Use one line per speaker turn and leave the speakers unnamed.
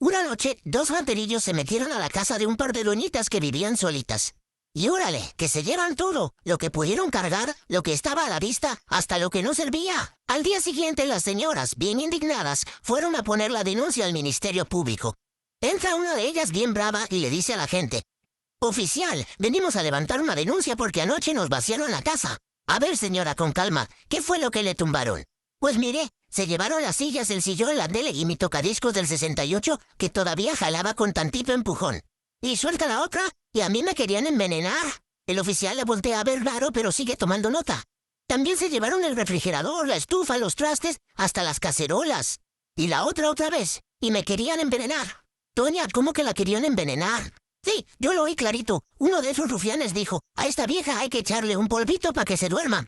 Una noche, dos banderillos se metieron a la casa de un par de doñitas que vivían solitas. Y órale, que se llevan todo, lo que pudieron cargar, lo que estaba a la vista, hasta lo que no servía. Al día siguiente, las señoras, bien indignadas, fueron a poner la denuncia al Ministerio Público. Entra una de ellas bien brava y le dice a la gente: «Oficial, venimos a levantar una denuncia porque anoche nos vaciaron la casa. A ver, señora, con calma, ¿qué fue lo que le tumbaron?». «Pues mire, se llevaron las sillas, el sillón, la tele y mi tocadiscos del 68 que todavía jalaba con tantito empujón. Y suelta la otra, y a mí me querían envenenar». El oficial la voltea a ver raro, pero sigue tomando nota. «También se llevaron el refrigerador, la estufa, los trastes, hasta las cacerolas. Y la otra vez, y me querían envenenar». «Doña, ¿cómo que la querían envenenar?». «Sí, yo lo oí clarito. Uno de esos rufianes dijo: a esta vieja hay que echarle un polvito para que se duerma».